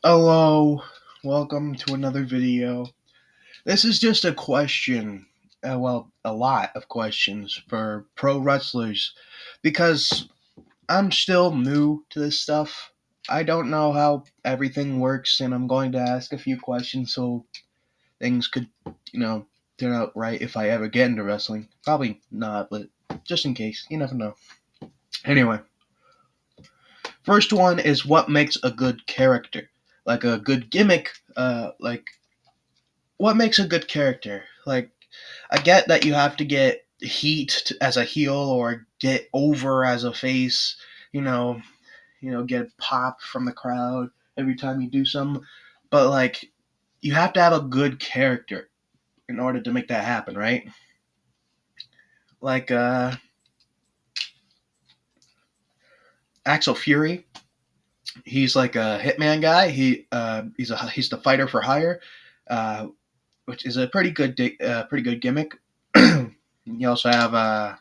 Hello, welcome to another video. This is just a question, a lot of questions for pro wrestlers because I'm still new to this stuff. I don't know how everything works, and I'm going to ask a few questions so things could, you know, turn out right if I ever get into wrestling. Probably not, but just in case, you never know. Anyway, first one is what makes a good character? Like a good gimmick, what makes a good character? Like, I get that you have to get as a heel or get over as a face. You know, get pop from the crowd every time you do something. But like, you have to have a good character in order to make that happen, right? Like Axel Fury, he's like a hitman guy. He's the fighter for hire, uh, which is a pretty good gimmick. You also have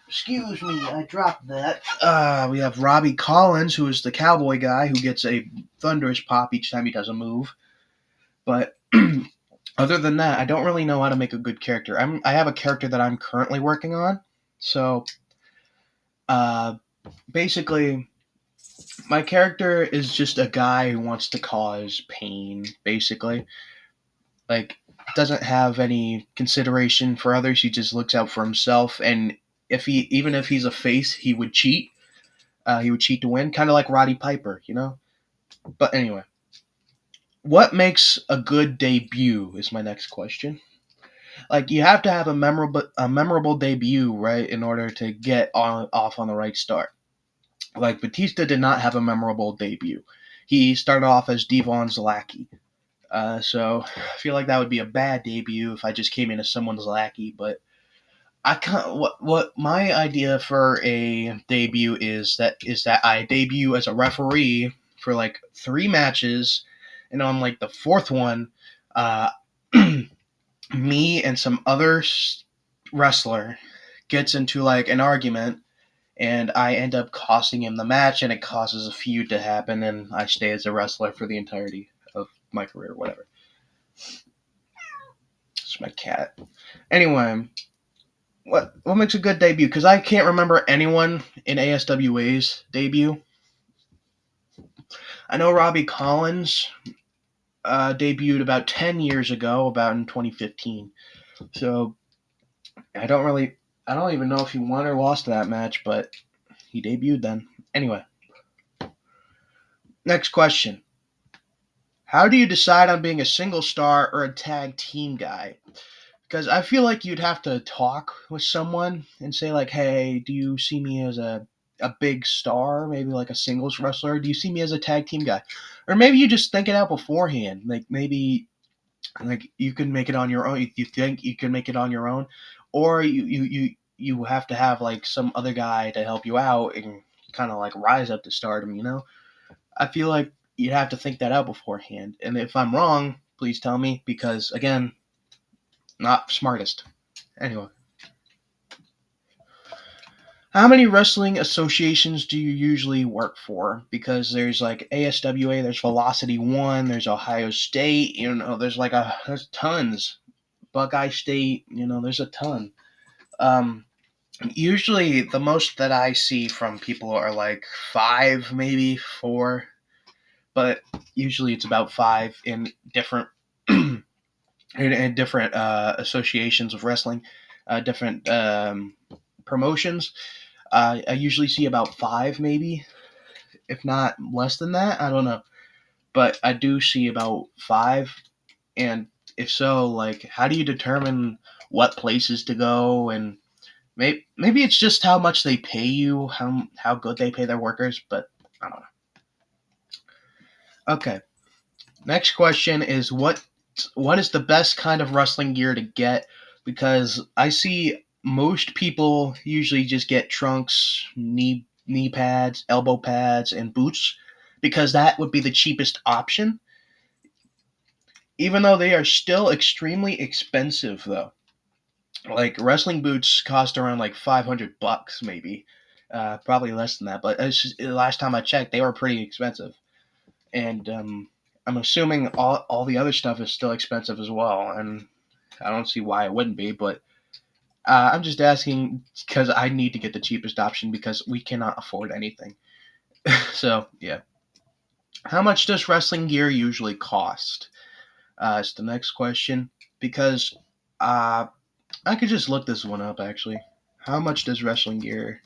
excuse me, I dropped that. We have Robbie Collins, who is the cowboy guy who gets a thunderous pop each time he does a move. But other than that, I don't really know how to make a good character. I have a character that I'm currently working on. So uh, basically, my character is just a guy who wants to cause pain. Basically, like doesn't have any consideration for others. He just looks out for himself. And if he's a face, he would cheat. He would cheat to win, kind of like Roddy Piper, you know. But anyway, what makes a good debut is my next question. Like you have to have a memorable debut, right, in order to off on the right start. Like Batista did not have a memorable debut. He started off as Devon's lackey. So I feel like that would be a bad debut if I just came in as someone's lackey. But I can't. What my idea for a debut is that I debut as a referee for like 3 matches, and on like the fourth one, uh, me and some other wrestler gets into like an argument, and I end up costing him the match, and it causes a feud to happen, and I stay as a wrestler for the entirety of my career, whatever. It's my cat. Anyway, what makes a good debut? Because I can't remember anyone in ASWA's debut. I know Robbie Collins debuted about 10 years ago, about in 2015. So I don't really, I don't even know if he won or lost that match, but he debuted then. Anyway, next question: how do you decide on being a single star or a tag team guy? Because I feel like you'd have to talk with someone and say like, "Hey, do you see me as a big star, maybe like a singles wrestler? Do you see me as a tag team guy?" Or maybe you just think it out beforehand. Like maybe like you can make it on your own. You think you can make it on your own, or you have to have like some other guy to help you out and kind of like rise up to stardom. I feel like you'd have to think that out beforehand. And if I'm wrong, please tell me because again, not smartest. Anyway, how many wrestling associations do you usually work for? Because there's like ASWA, there's Velocity One, there's Ohio State. There's tons. Buckeye State. There's a ton. Um, Usually the most that I see from people are like five, maybe four, but usually it's about five in different in different associations of wrestling, different promotions. I usually see about five, maybe, if not less than that. I don't know, but I do see about five. And if so, like, how do you determine what places to go? And maybe it's just how much they pay you, how good they pay their workers. But I don't know. Okay, next question is what is the best kind of wrestling gear to get? Because I see most people usually just get trunks, knee pads, elbow pads, and boots because that would be the cheapest option. Even though they are still extremely expensive, though. Like wrestling boots cost around like $500, maybe, probably less than that. But last time I checked, they were pretty expensive. and I'm assuming all the other stuff is still expensive as well, and I don't see why it wouldn't be. But I'm just asking because I need to get the cheapest option because we cannot afford anything. So yeah, how much does wrestling gear usually cost? Is the next question because uh, I could just look this one up actually. How much does wrestling gear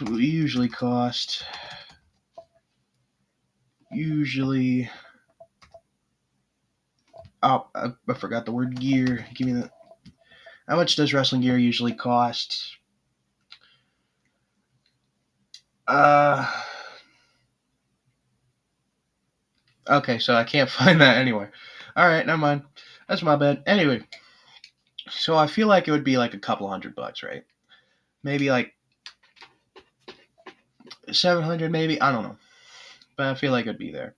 usually cost? Usually, oh, I forgot the word gear. Give me the. How much does wrestling gear usually cost? Uh, okay, so I can't find that anywhere. All right, never mind. That's my bad. Anyway, so I feel like it would be like a couple $100, right? Maybe like 700, maybe. I don't know, but I feel like it'd be there.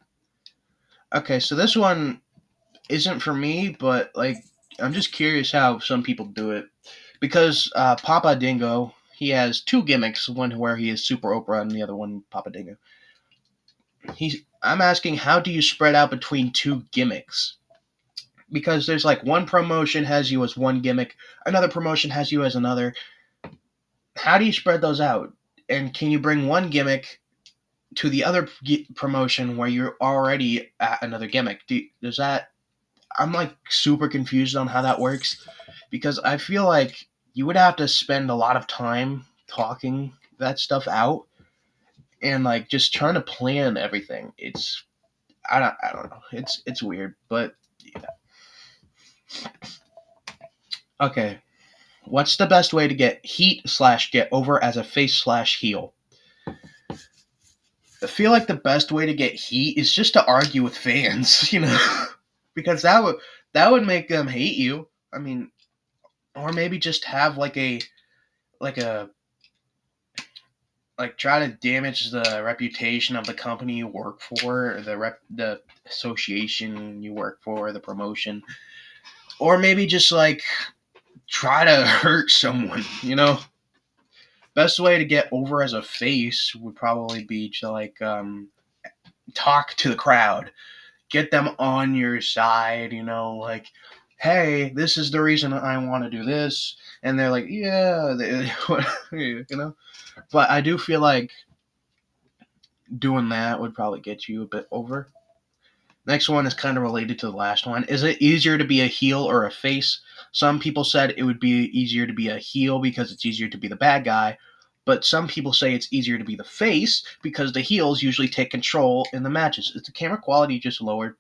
Okay, so this one isn't for me, but like I'm just curious how some people do it because Papa Dingo he has two gimmicks, one where he is Super Oprah and the other one Papa Dingo. I'm asking how do you spread out between two gimmicks? Because there's like one promotion has you as one gimmick, another promotion has you as another. How do you spread those out? And can you bring one gimmick to the other promotion where you're already at another gimmick? Does that I'm like super confused on how that works because I feel like you would have to spend a lot of time talking that stuff out and like just trying to plan everything. I don't know. It's weird, but yeah. Okay. What's the best way to get heat slash get over as a face slash heel? I feel like the best way to get heat is just to argue with fans, because that would make them hate you. I mean, or maybe just have like a like try to damage the reputation of the company you work for, or the association you work for, the promotion, or maybe just like try to hurt someone. Best way to get over as a face would probably be to like talk to the crowd, get them on your side. Like, hey, this is the reason I want to do this, and they're like, yeah, But I do feel like doing that would probably get you a bit over. Next one is kind of related to the last one. Is it easier to be a heel or a face? Some people said it would be easier to be a heel because it's easier to be the bad guy, but some people say it's easier to be the face because the heels usually take control in the matches. Is the camera quality just lowered?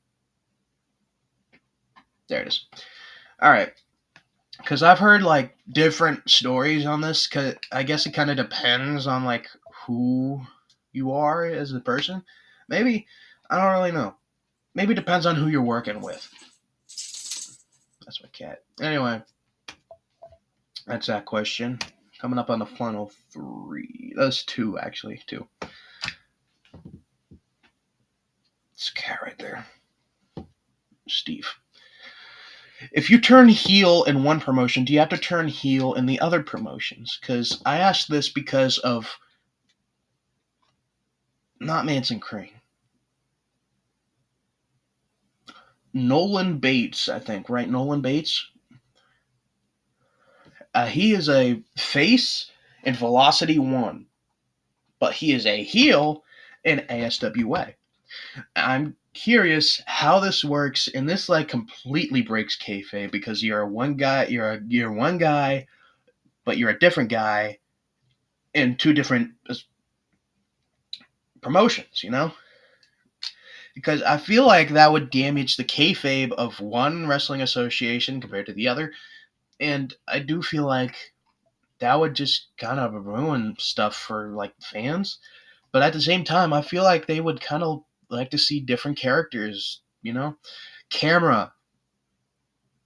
There it is. All right. Because I've heard like different stories on this. Cause I guess it kind of depends on like who you are as a person. Maybe I don't really know. Maybe it depends on who you're working with. That's my cat. Anyway, that's that question. Coming up on the final three. That's two, actually. Two. It's a cat right there. Steve. If you turn heel in one promotion, do you have to turn heel in the other promotions? Because I asked this because of not Manson Crane. Nolan Bates, I think, right? Nolan Bates. He is a face in Velocity 1, but he is a heel in ASWA. I'm curious how this works, and this like completely breaks kayfabe because you're one guy, you're one guy, but you're a different guy in two different promotions. Because I feel like that would damage the kayfabe of one wrestling association compared to the other, and I do feel like that would just kind of ruin stuff for like fans. But at the same time, I feel like they would kind of like to see different characters. Camera,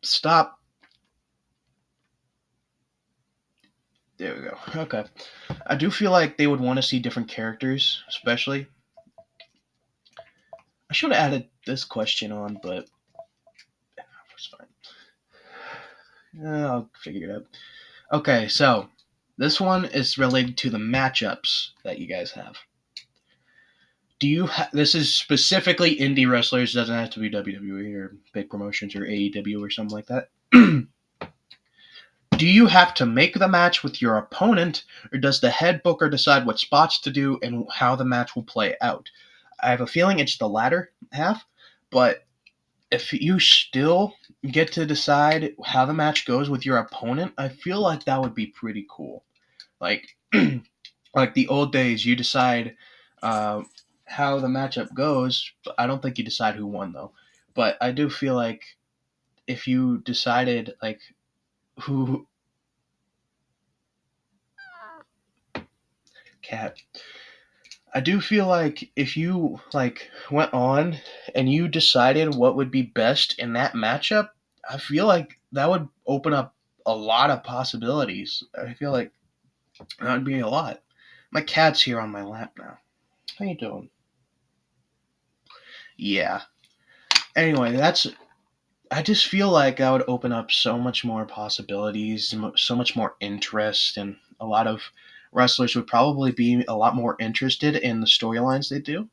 stop. There we go. Okay. I do feel like they would want to see different characters, especially. I should have added this question on, but it's fine. I'll figure it out. Okay, so this one is related to the matchups that you guys have. This is specifically indie wrestlers, doesn't have to be WWE or big promotions or AEW or something like that. Do you have to make the match with your opponent, or does the head booker decide what spots to do and how the match will play out? I have a feeling it's the latter half, but if you still get to decide how the match goes with your opponent, I feel like that would be pretty cool. Like, like the old days, you decide uh, how the matchup goes. I don't think you decide who won though, but I do feel like if you decided like who cat I do feel like if you like went on and you decided what would be best in that matchup, I feel like that would open up a lot of possibilities. I feel like that would be a lot. My cat's here on my lap now. How you doing? Yeah. Anyway, that's. I just feel like that would open up so much more possibilities, so much more interest, and a lot of wrestlers would probably be a lot more interested in the storylines they do.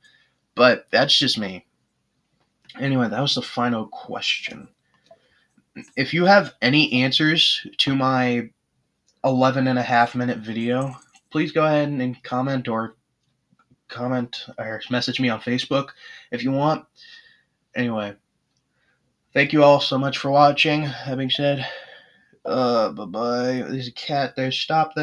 But that's just me. Anyway, that was the final question. If you have any answers to my 11 and a half minute video, please go ahead and comment or message me on Facebook if you want. Anyway, thank you all so much for watching. That being said, bye bye. There's a cat there. Stop that.